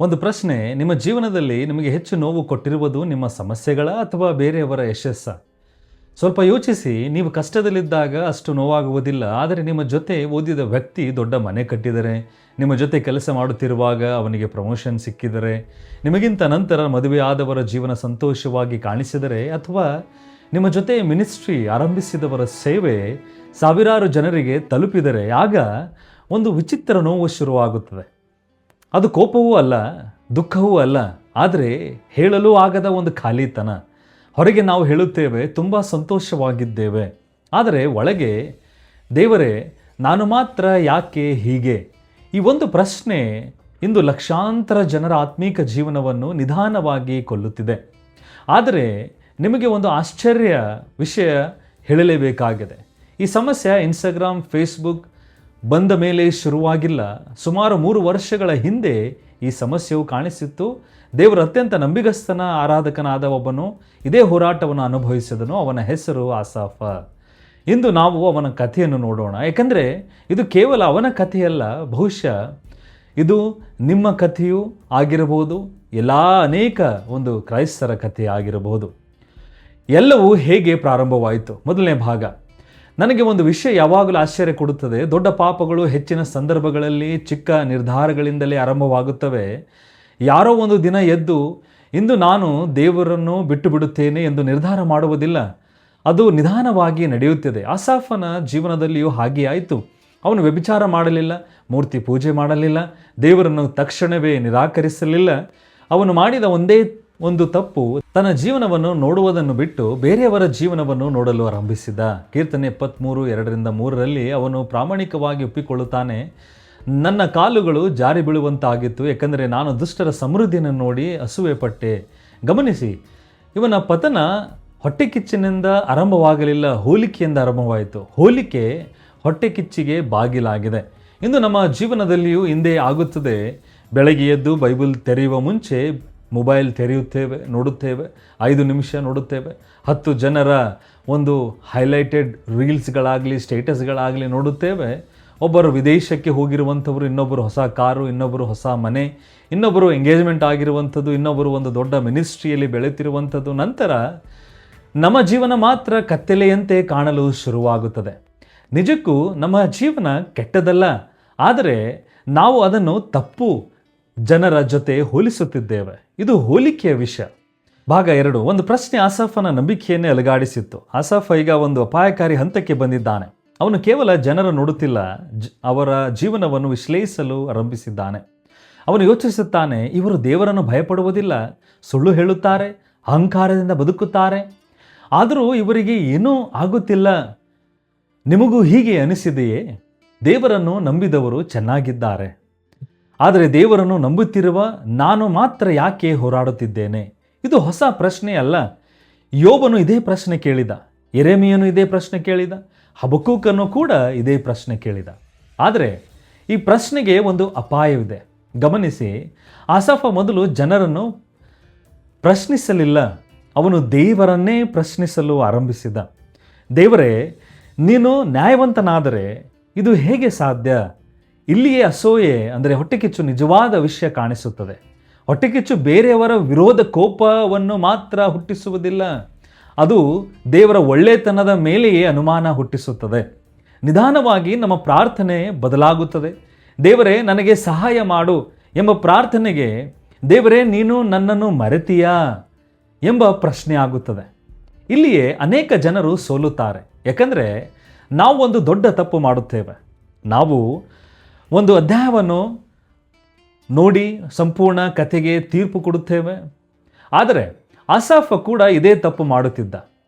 ಒಂದು ಪ್ರಶ್ನೆ, ನಿಮ್ಮ ಜೀವನದಲ್ಲಿ ನಿಮಗೆ ಹೆಚ್ಚು ನೋವು ಕೊಟ್ಟಿರುವುದು ನಿಮ್ಮ ಸಮಸ್ಯೆಗಳ ಅಥವಾ ಬೇರೆಯವರ ಯಶಸ್ಸ? ಸ್ವಲ್ಪ ಯೋಚಿಸಿ. ನೀವು ಕಷ್ಟದಲ್ಲಿದ್ದಾಗ ಅಷ್ಟು ನೋವಾಗುವುದಿಲ್ಲ. ಆದರೆ ನಿಮ್ಮ ಜೊತೆ ಓದಿದ ವ್ಯಕ್ತಿ ದೊಡ್ಡ ಮನೆ ಕಟ್ಟಿದರೆ, ನಿಮ್ಮ ಜೊತೆ ಕೆಲಸ ಮಾಡುತ್ತಿರುವಾಗ ಅವನಿಗೆ ಪ್ರಮೋಷನ್ ಸಿಕ್ಕಿದರೆ, ನಿಮಗಿಂತ ನಂತರ ಮದುವೆಯಾದವರ ಜೀವನ ಸಂತೋಷವಾಗಿ ಕಾಣಿಸಿದರೆ, ಅಥವಾ ನಿಮ್ಮ ಜೊತೆ ಮಿನಿಸ್ಟ್ರಿ ಆರಂಭಿಸಿದವರ ಸೇವೆ ಸಾವಿರಾರು ಜನರಿಗೆ ತಲುಪಿದರೆ, ಆಗ ಒಂದು ವಿಚಿತ್ರ ನೋವು ಶುರುವಾಗುತ್ತದೆ. ಅದು ಕೋಪವೂ ಅಲ್ಲ, ದುಃಖವೂ ಅಲ್ಲ, ಆದರೆ ಹೇಳಲು ಆಗದ ಒಂದು ಖಾಲಿತನ. ಹೊರಗೆ ನಾವು ಹೇಳುತ್ತೇವೆ ತುಂಬ ಸಂತೋಷವಾಗಿದ್ದೇವೆ, ಆದರೆ ಒಳಗೆ ದೇವರೇ ನಾನು ಮಾತ್ರ ಯಾಕೆ ಹೀಗೆ? ಈ ಒಂದು ಪ್ರಶ್ನೆ ಇಂದು ಲಕ್ಷಾಂತರ ಜನರ ಆತ್ಮೀಕ ಜೀವನವನ್ನು ನಿಧಾನವಾಗಿ ಕೊಲ್ಲುತ್ತಿದೆ. ಆದರೆ ನಿಮಗೆ ಒಂದು ಆಶ್ಚರ್ಯ ವಿಷಯ ಹೇಳಲೇಬೇಕಾಗಿದೆ. ಈ ಸಮಸ್ಯೆ ಇನ್ಸ್ಟಾಗ್ರಾಮ್, ಫೇಸ್ಬುಕ್ ಬಂದ ಮೇಲೆ ಶುರುವಾಗಿಲ್ಲ. ಸುಮಾರು 3 ವರ್ಷಗಳ ಹಿಂದೆ ಈ ಸಮಸ್ಯೆಯು ಕಾಣಿಸಿತ್ತು. ದೇವರ ಅತ್ಯಂತ ನಂಬಿಗಸ್ತನ ಆರಾಧಕನಾದ ಒಬ್ಬನು ಇದೇ ಹೋರಾಟವನ್ನು ಅನುಭವಿಸಿದನು. ಅವನ ಹೆಸರು ಆಸಾಫ. ಇಂದು ನಾವು ಅವನ ಕಥೆಯನ್ನು ನೋಡೋಣ. ಏಕೆಂದರೆ ಇದು ಕೇವಲ ಅವನ ಕಥೆಯಲ್ಲ, ಬಹುಶಃ ಇದು ನಿಮ್ಮ ಕಥೆಯೂ ಆಗಿರಬಹುದು, ಎಲ್ಲ ಅನೇಕ ಒಂದು ಕ್ರೈಸ್ತರ ಕಥೆ ಆಗಿರಬಹುದು. ಎಲ್ಲವೂ ಹೇಗೆ ಪ್ರಾರಂಭವಾಯಿತು? ಮೊದಲನೇ ಭಾಗ. ನನಗೆ ಒಂದು ವಿಷಯ ಯಾವಾಗಲೂ ಆಶ್ಚರ್ಯ ಕೊಡುತ್ತದೆ. ದೊಡ್ಡ ಪಾಪಗಳು ಹೆಚ್ಚಿನ ಸಂದರ್ಭಗಳಲ್ಲಿ ಚಿಕ್ಕ ನಿರ್ಧಾರಗಳಿಂದಲೇ ಆರಂಭವಾಗುತ್ತವೆ. ಯಾರೋ ಒಂದು ದಿನ ಎದ್ದು ಇಂದು ನಾನು ದೇವರನ್ನು ಬಿಟ್ಟು ಬಿಡುತ್ತೇನೆ ಎಂದು ನಿರ್ಧಾರ ಮಾಡುವುದಿಲ್ಲ. ಅದು ನಿಧಾನವಾಗಿ ನಡೆಯುತ್ತದೆ. ಆಸಾಫನ ಜೀವನದಲ್ಲಿಯೂ ಹಾಗೆ ಆಯಿತು. ಅವನು ವ್ಯಭಿಚಾರ ಮಾಡಲಿಲ್ಲ, ಮೂರ್ತಿ ಪೂಜೆ ಮಾಡಲಿಲ್ಲ, ದೇವರನ್ನು ತಕ್ಷಣವೇ ನಿರಾಕರಿಸಲಿಲ್ಲ. ಅವನು ಮಾಡಿದ ಒಂದೇ ಒಂದು ತಪ್ಪು, ತನ್ನ ಜೀವನವನ್ನು ನೋಡುವುದನ್ನು ಬಿಟ್ಟು ಬೇರೆಯವರ ಜೀವನವನ್ನು ನೋಡಲು ಆರಂಭಿಸಿದ. ಕೀರ್ತನೆ 73:2-3 ಅವನು ಪ್ರಾಮಾಣಿಕವಾಗಿ ಒಪ್ಪಿಕೊಳ್ಳುತ್ತಾನೆ, ನನ್ನ ಕಾಲುಗಳು ಜಾರಿ ಬೀಳುವಂತಾಗಿತ್ತು, ಏಕೆಂದರೆ ನಾನು ದುಷ್ಟರ ಸಮೃದ್ಧಿಯನ್ನು ನೋಡಿ ಅಸೂಯೆ ಪಟ್ಟೆ. ಗಮನಿಸಿ, ಇವನ ಪತನ ಹೊಟ್ಟೆ ಕಿಚ್ಚಿನಿಂದ ಆರಂಭವಾಗಲಿಲ್ಲ, ಹೋಲಿಕೆಯಿಂದ ಆರಂಭವಾಯಿತು. ಹೋಲಿಕೆ ಹೊಟ್ಟೆ ಕಿಚ್ಚಿಗೆ ಬಾಗಿಲಾಗಿದೆ. ಇಂದು ನಮ್ಮ ಜೀವನದಲ್ಲಿಯೂ ಹಿಂದೆ ಆಗುತ್ತದೆ. ಬೆಳಗ್ಗೆ ಎದ್ದು ಬೈಬಲ್ ತೆರೆಯುವ ಮುಂಚೆ ಮೊಬೈಲ್ ತೆರೆಯುತ್ತೇವೆ, ನೋಡುತ್ತೇವೆ, 5 ನಿಮಿಷ ನೋಡುತ್ತೇವೆ. 10 ಜನರ ಒಂದು ಹೈಲೈಟೆಡ್ ರೀಲ್ಸ್ಗಳಾಗಲಿ ಸ್ಟೇಟಸ್ಗಳಾಗಲಿ ನೋಡುತ್ತೇವೆ. ಒಬ್ಬರು ವಿದೇಶಕ್ಕೆ ಹೋಗಿರುವಂಥವರು, ಇನ್ನೊಬ್ಬರು ಹೊಸ ಕಾರು, ಇನ್ನೊಬ್ಬರು ಹೊಸ ಮನೆ, ಇನ್ನೊಬ್ಬರು ಎಂಗೇಜ್ಮೆಂಟ್ ಆಗಿರುವಂಥದ್ದು, ಇನ್ನೊಬ್ಬರು ಒಂದು ದೊಡ್ಡ ಮಿನಿಸ್ಟ್ರಿಯಲ್ಲಿ ಬೆಳೆತಿರುವಂಥದ್ದು. ನಂತರ ನಮ್ಮ ಜೀವನ ಮಾತ್ರ ಕತ್ತಲೆಯಂತೆ ಕಾಣಲು ಶುರುವಾಗುತ್ತದೆ. ನಿಜಕ್ಕೂ ನಮ್ಮ ಜೀವನ ಕೆಟ್ಟದಲ್ಲ, ಆದರೆ ನಾವು ಅದನ್ನು ತಪ್ಪು ಜನರ ಜೊತೆ ಹೋಲಿಸುತ್ತಿದ್ದೇವೆ. ಇದು ಹೋಲಿಕೆಯ ವಿಷಯ. ಭಾಗ 2. ಒಂದು ಪ್ರಶ್ನೆ ಆಸಾಫನ ನಂಬಿಕೆಯನ್ನೇ ಅಲುಗಾಡಿಸಿತ್ತು. ಆಸಾಫ ಈಗ ಒಂದು ಅಪಾಯಕಾರಿ ಹಂತಕ್ಕೆ ಬಂದಿದ್ದಾನೆ. ಅವನು ಕೇವಲ ಜನರ ನೋಡುತ್ತಿಲ್ಲ, ಅವರ ಜೀವನವನ್ನು ವಿಶ್ಲೇಷಿಸಲು ಆರಂಭಿಸಿದ್ದಾನೆ. ಅವನು ಯೋಚಿಸುತ್ತಾನೆ, ಇವರು ದೇವರನ್ನು ಭಯಪಡುವುದಿಲ್ಲ, ಸುಳ್ಳು ಹೇಳುತ್ತಾರೆ, ಅಹಂಕಾರದಿಂದ ಬದುಕುತ್ತಾರೆ, ಆದರೂ ಇವರಿಗೆ ಏನೂ ಆಗುತ್ತಿಲ್ಲ. ನಿಮಗೂ ಹೀಗೆ ಅನಿಸಿದೆಯೇ? ದೇವರನ್ನು ನಂಬಿದವರು ಚೆನ್ನಾಗಿದ್ದಾರೆ, ಆದರೆ ದೇವರನ್ನು ನಂಬುತ್ತಿರುವ ನಾನು ಮಾತ್ರ ಯಾಕೆ ಹೋರಾಡುತ್ತಿದ್ದೇನೆ? ಇದು ಹೊಸ ಪ್ರಶ್ನೆ ಅಲ್ಲ. ಯೋಬನು ಇದೇ ಪ್ರಶ್ನೆ ಕೇಳಿದ, ಯೆರೆಮೀಯನು ಇದೇ ಪ್ರಶ್ನೆ ಕೇಳಿದ, ಹಬಕ್ಕೂಕನು ಕೂಡ ಇದೇ ಪ್ರಶ್ನೆ ಕೇಳಿದ. ಆದರೆ ಈ ಪ್ರಶ್ನೆಗೆ ಒಂದು ಅಪಾಯವಿದೆ. ಗಮನಿಸಿ, ಆಸಾಫ ಮೊದಲು ಜನರನ್ನು ಪ್ರಶ್ನಿಸಲಿಲ್ಲ, ಅವನು ದೇವರನ್ನೇ ಪ್ರಶ್ನಿಸಲು ಆರಂಭಿಸಿದ. ದೇವರೇ, ನೀನು ನ್ಯಾಯವಂತನಾದರೆ ಇದು ಹೇಗೆ ಸಾಧ್ಯ? ಇಲ್ಲಿಯೇ ಅಸೂಯೆ ಅಂದರೆ ಹೊಟ್ಟೆಕಿಚ್ಚು ನಿಜವಾದ ವಿಷಯ ಕಾಣಿಸುತ್ತದೆ. ಹೊಟ್ಟೆಕಿಚ್ಚು ಬೇರೆಯವರ ವಿರೋಧ ಕೋಪವನ್ನು ಮಾತ್ರ ಹುಟ್ಟಿಸುವುದಿಲ್ಲ, ಅದು ದೇವರ ಒಳ್ಳೆತನದ ಮೇಲೆಯೇ ಅನುಮಾನ ಹುಟ್ಟಿಸುತ್ತದೆ. ನಿಧಾನವಾಗಿ ನಮ್ಮ ಪ್ರಾರ್ಥನೆ ಬದಲಾಗುತ್ತದೆ. ದೇವರೇ ನನಗೆ ಸಹಾಯ ಮಾಡು ಎಂಬ ಪ್ರಾರ್ಥನೆಗೆ ದೇವರೇ ನೀನು ನನ್ನನ್ನು ಮರೆತೀಯಾ ಎಂಬ ಪ್ರಶ್ನೆ ಆಗುತ್ತದೆ. ಇಲ್ಲಿಯೇ ಅನೇಕ ಜನರು ಸೋಲುತ್ತಾರೆ. ಯಾಕಂದರೆ ನಾವು ಒಂದು ದೊಡ್ಡ ತಪ್ಪು ಮಾಡುತ್ತೇವೆ. ನಾವು ಒಂದು ಅಧ್ಯಾಯವನ್ನು ನೋಡಿ ಸಂಪೂರ್ಣ ಕಥೆಗೆ ತೀರ್ಪು ಕೊಡುತ್ತೇವೆ. ಆದರೆ ಆಸಾಫ ಕೂಡ ಇದೇ ತಪ್ಪು ಮಾಡುತ್ತಿದ್ದ.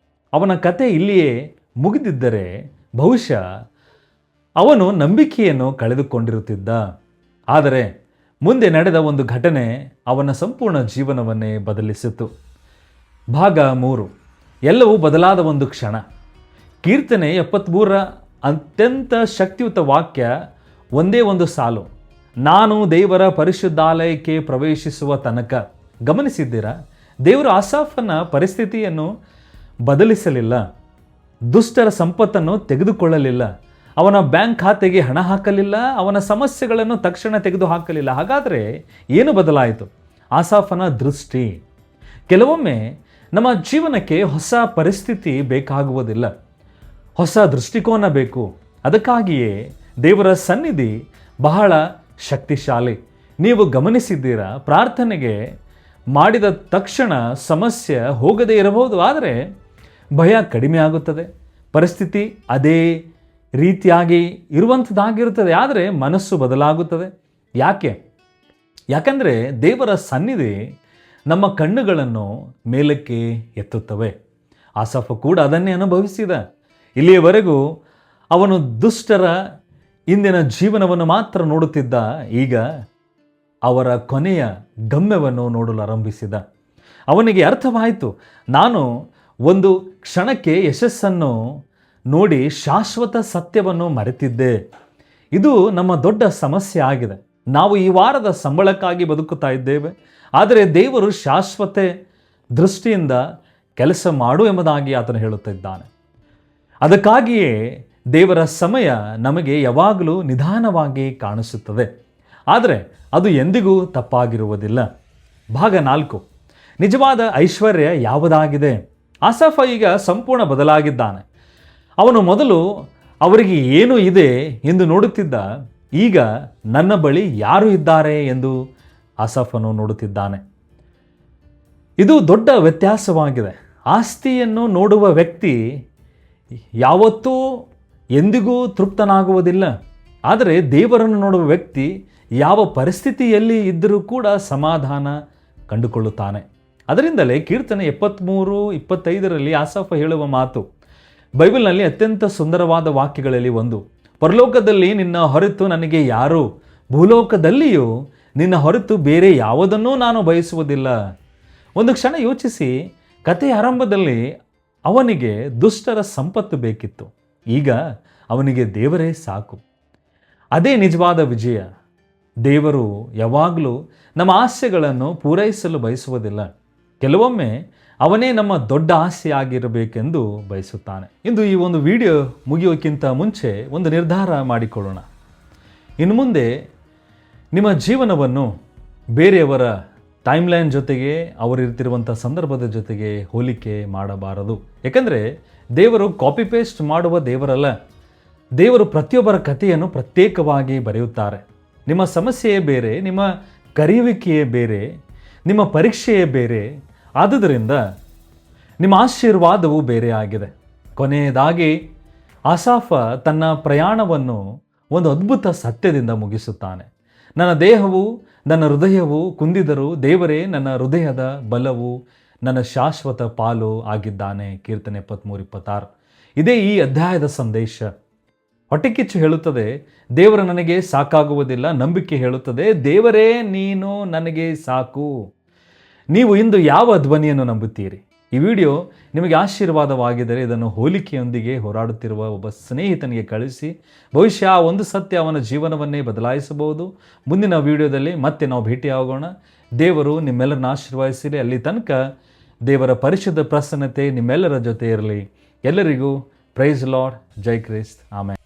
ಅವನ ಕತೆ ಇಲ್ಲಿಯೇ ಮುಗಿದಿದ್ದರೆ ಬಹುಶಃ ಅವನು ನಂಬಿಕೆಯನ್ನು ಕಳೆದುಕೊಂಡಿರುತ್ತಿದ್ದ. ಆದರೆ ಮುಂದೆ ನಡೆದ ಒಂದು ಘಟನೆ ಅವನ ಸಂಪೂರ್ಣ ಜೀವನವನ್ನೇ ಬದಲಿಸಿತು. ಭಾಗ 3. ಎಲ್ಲವೂ ಬದಲಾದ ಒಂದು ಕ್ಷಣ. ಕೀರ್ತನೆ 73 ಅತ್ಯಂತ ಶಕ್ತಿಯುತ ವಾಕ್ಯ, ಒಂದೇ ಒಂದು ಸಾಲು, ನಾನು ದೇವರ ಪರಿಶುದ್ಧಾಲಯಕ್ಕೆ ಪ್ರವೇಶಿಸುವ ತನಕ. ಗಮನಿಸಿದ್ದೀರಾ? ದೇವರು ಆಸಾಫನ ಪರಿಸ್ಥಿತಿಯನ್ನು ಬದಲಿಸಲಿಲ್ಲ, ದುಷ್ಟರ ಸಂಪತ್ತನ್ನು ತೆಗೆದುಕೊಳ್ಳಲಿಲ್ಲ, ಅವನ ಬ್ಯಾಂಕ್ ಖಾತೆಗೆ ಹಣ ಹಾಕಲಿಲ್ಲ, ಅವನ ಸಮಸ್ಯೆಗಳನ್ನು ತಕ್ಷಣ ತೆಗೆದು ಹಾಕಲಿಲ್ಲ. ಹಾಗಾದರೆ ಏನು ಬದಲಾಯಿತು? ಆಸಾಫನ ದೃಷ್ಟಿ. ಕೆಲವೊಮ್ಮೆ ನಮ್ಮ ಜೀವನಕ್ಕೆ ಹೊಸ ಪರಿಸ್ಥಿತಿ ಬೇಕಾಗುವುದಿಲ್ಲ, ಹೊಸ ದೃಷ್ಟಿಕೋನ ಬೇಕು. ಅದಕ್ಕಾಗಿಯೇ ದೇವರ ಸನ್ನಿಧಿ ಬಹಳ ಶಕ್ತಿಶಾಲಿ. ನೀವು ಗಮನಿಸಿದ್ದೀರಾ, ಪ್ರಾರ್ಥನೆಗೆ ಮಾಡಿದ ತಕ್ಷಣ ಸಮಸ್ಯೆ ಹೋಗದೇ ಇರಬಹುದು, ಆದರೆ ಭಯ ಕಡಿಮೆ ಆಗುತ್ತದೆ. ಪರಿಸ್ಥಿತಿ ಅದೇ ರೀತಿಯಾಗಿ ಇರುವಂಥದ್ದಾಗಿರುತ್ತದೆ, ಆದರೆ ಮನಸ್ಸು ಬದಲಾಗುತ್ತದೆ. ಯಾಕಂದರೆ ದೇವರ ಸನ್ನಿಧಿ ನಮ್ಮ ಕಣ್ಣುಗಳನ್ನು ಮೇಲಕ್ಕೆ ಎತ್ತುತ್ತವೆ. ಆಸಾಫ ಕೂಡ ಅದನ್ನೇ ಅನುಭವಿಸಿದ. ಇಲ್ಲಿಯವರೆಗೂ ಅವನು ದುಷ್ಟರ ಇಂದಿನ ಜೀವನವನ್ನು ಮಾತ್ರ ನೋಡುತ್ತಿದ್ದ, ಈಗ ಅವರ ಕೊನೆಯ ಗಮ್ಯವನ್ನು ನೋಡಲು ಆರಂಭಿಸಿದ. ಅವನಿಗೆ ಅರ್ಥವಾಯಿತು, ನಾನು ಒಂದು ಕ್ಷಣಕ್ಕೆ ಯಶಸ್ಸನ್ನು ನೋಡಿ ಶಾಶ್ವತ ಸತ್ಯವನ್ನು ಮರೆತಿದ್ದೆ. ಇದು ನಮ್ಮ ದೊಡ್ಡ ಸಮಸ್ಯೆ ಆಗಿದೆ. ನಾವು ಈ ವಾರದ ಸಂಬಳಕ್ಕಾಗಿ ಬದುಕುತ್ತಾ ಇದ್ದೇವೆ, ಆದರೆ ದೇವರು ಶಾಶ್ವತ ದೃಷ್ಟಿಯಿಂದ ಕೆಲಸ ಮಾಡು ಎಂಬುದಾಗಿ ಆತನು ಹೇಳುತ್ತಿದ್ದಾನೆ. ಅದಕ್ಕಾಗಿಯೇ ದೇವರ ಸಮಯ ನಮಗೆ ಯಾವಾಗಲೂ ನಿಧಾನವಾಗಿ ಕಾಣಿಸುತ್ತದೆ, ಆದರೆ ಅದು ಎಂದಿಗೂ ತಪ್ಪಾಗಿರುವುದಿಲ್ಲ. ಭಾಗ 4, ನಿಜವಾದ ಐಶ್ವರ್ಯ ಯಾವುದಾಗಿದೆ? ಆಸಾಫ ಈಗ ಸಂಪೂರ್ಣ ಬದಲಾಗಿದ್ದಾನೆ. ಅವನು ಮೊದಲು ಅವರಿಗೆ ಏನು ಇದೆ ಎಂದು ನೋಡುತ್ತಿದ್ದ, ಈಗ ನನ್ನ ಬಳಿ ಯಾರು ಇದ್ದಾರೆ ಎಂದು ಆಸಾಫನು ನೋಡುತ್ತಿದ್ದಾನೆ. ಇದು ದೊಡ್ಡ ವ್ಯತ್ಯಾಸವಾಗಿದೆ. ಆಸ್ತಿಯನ್ನು ನೋಡುವ ವ್ಯಕ್ತಿ ಯಾವತ್ತೂ ಎಂದಿಗೂ ತೃಪ್ತನಾಗುವುದಿಲ್ಲ, ಆದರೆ ದೇವರನ್ನು ನೋಡುವ ವ್ಯಕ್ತಿ ಯಾವ ಪರಿಸ್ಥಿತಿಯಲ್ಲಿ ಇದ್ದರೂ ಕೂಡ ಸಮಾಧಾನ ಕಂಡುಕೊಳ್ಳುತ್ತಾನೆ. ಅದರಿಂದಲೇ ಕೀರ್ತನೆ 73:25 ಆಸಾಫ ಹೇಳುವ ಮಾತು ಬೈಬಲ್ನಲ್ಲಿ ಅತ್ಯಂತ ಸುಂದರವಾದ ವಾಕ್ಯಗಳಲ್ಲಿ ಒಂದು. ಪರಲೋಕದಲ್ಲಿ ನಿನ್ನ ಹೊರತು ನನಗೆ ಯಾರು, ಭೂಲೋಕದಲ್ಲಿಯೂ ನಿನ್ನ ಹೊರತು ಬೇರೆ ಯಾವುದನ್ನೂ ನಾನು ಬಯಸುವುದಿಲ್ಲ. ಒಂದು ಕ್ಷಣ ಯೋಚಿಸಿ, ಕಥೆಯ ಆರಂಭದಲ್ಲಿ ಅವನಿಗೆ ದುಷ್ಟರ ಸಂಪತ್ತು ಬೇಕಿತ್ತು, ಈಗ ಅವನಿಗೆ ದೇವರೇ ಸಾಕು. ಅದೇ ನಿಜವಾದ ವಿಜಯ. ದೇವರು ಯಾವಾಗಲೂ ನಮ್ಮ ಆಸೆಗಳನ್ನು ಪೂರೈಸಲು ಬಯಸುವುದಿಲ್ಲ. ಕೆಲವೊಮ್ಮೆ ಅವನೇ ನಮ್ಮ ದೊಡ್ಡ ಆಸೆಯಾಗಿರಬೇಕೆಂದು ಬಯಸುತ್ತಾನೆ. ಇಂದು ಈ ಒಂದು ವಿಡಿಯೋ ಮುಗಿಯೋಕ್ಕಿಂತ ಮುಂಚೆ ಒಂದು ನಿರ್ಧಾರ ಮಾಡಿಕೊಳ್ಳೋಣ. ಇನ್ನು ಮುಂದೆ ನಿಮ್ಮ ಜೀವನವನ್ನು ಬೇರೆಯವರ ಟೈಮ್ಲೈನ್ ಜೊತೆಗೆ, ಅವರಿರ್ತಿರುವಂಥ ಸಂದರ್ಭದ ಜೊತೆಗೆ ಹೋಲಿಕೆ ಮಾಡಬಾರದು. ಯಾಕಂದರೆ ದೇವರು ಕಾಪಿ ಪೇಸ್ಟ್ ಮಾಡುವ ದೇವರಲ್ಲ. ದೇವರು ಪ್ರತಿಯೊಬ್ಬರ ಕಥೆಯನ್ನು ಪ್ರತ್ಯೇಕವಾಗಿ ಬರೆಯುತ್ತಾರೆ. ನಿಮ್ಮ ಸಮಸ್ಯೆಯೇ ಬೇರೆ, ನಿಮ್ಮ ಕರೆಯುವಿಕೆಯೇ ಬೇರೆ, ನಿಮ್ಮ ಪರೀಕ್ಷೆಯೇ ಬೇರೆ. ಆದುದರಿಂದ ನಿಮ್ಮ ಆಶೀರ್ವಾದವು ಬೇರೆ ಆಗಿದೆ. ಕೊನೆಯದಾಗಿ ಆಸಾಫ ತನ್ನ ಪ್ರಯಾಣವನ್ನು ಒಂದು ಅದ್ಭುತ ಸತ್ಯದಿಂದ ಮುಗಿಸುತ್ತಾನೆ. ನನ್ನ ದೇಹವು ನನ್ನ ಹೃದಯವು ಕುಂದಿದರೂ ದೇವರೇ ನನ್ನ ಹೃದಯದ ಬಲವು ನನ್ನ ಶಾಶ್ವತ ಪಾಲು ಆಗಿದ್ದಾನೆ. ಕೀರ್ತನೆ 73:26. ಇದೇ ಈ ಅಧ್ಯಾಯದ ಸಂದೇಶ. ಹೊಟ್ಟೆಕಿಚ್ಚು ಹೇಳುತ್ತದೆ, ದೇವರು ನನಗೆ ಸಾಕಾಗುವುದಿಲ್ಲ. ನಂಬಿಕೆ ಹೇಳುತ್ತದೆ, ದೇವರೇ ನೀನು ನನಗೆ ಸಾಕು. ನೀವು ಇಂದು ಯಾವ ಧ್ವನಿಯನ್ನು ನಂಬುತ್ತೀರಿ? ಈ ವಿಡಿಯೋ ನಿಮಗೆ ಆಶೀರ್ವಾದವಾಗಿದ್ದರೆ ಇದನ್ನು ಹೋಲಿಕೆಯೊಂದಿಗೆ ಹೋರಾಡುತ್ತಿರುವ ಒಬ್ಬ ಸ್ನೇಹಿತನಿಗೆ ಕಳಿಸಿ. ಬಹುಶಃ ಆ ಒಂದು ಸತ್ಯ ಅವನ ಜೀವನವನ್ನೇ ಬದಲಾಯಿಸಬಹುದು. ಮುಂದಿನ ವಿಡಿಯೋದಲ್ಲಿ ಮತ್ತೆ ನಾವು ಭೇಟಿಯಾಗೋಣ. ದೇವರು ನಿಮ್ಮೆಲ್ಲರನ್ನ ಆಶೀರ್ವದಿಸಲಿ. ಅಲ್ಲಿ ತನಕ ದೇವರ ಪರಿಶುದ್ಧ ಪ್ರಸನ್ನತೆ ನಿಮ್ಮೆಲ್ಲರ ಜೊತೆ ಇರಲಿ. ಎಲ್ಲರಿಗೂ ಪ್ರೈಸ್ ಲಾರ್ಡ್. ಜೈ ಕ್ರಿಸ್ತ್. ಆಮೆನ್.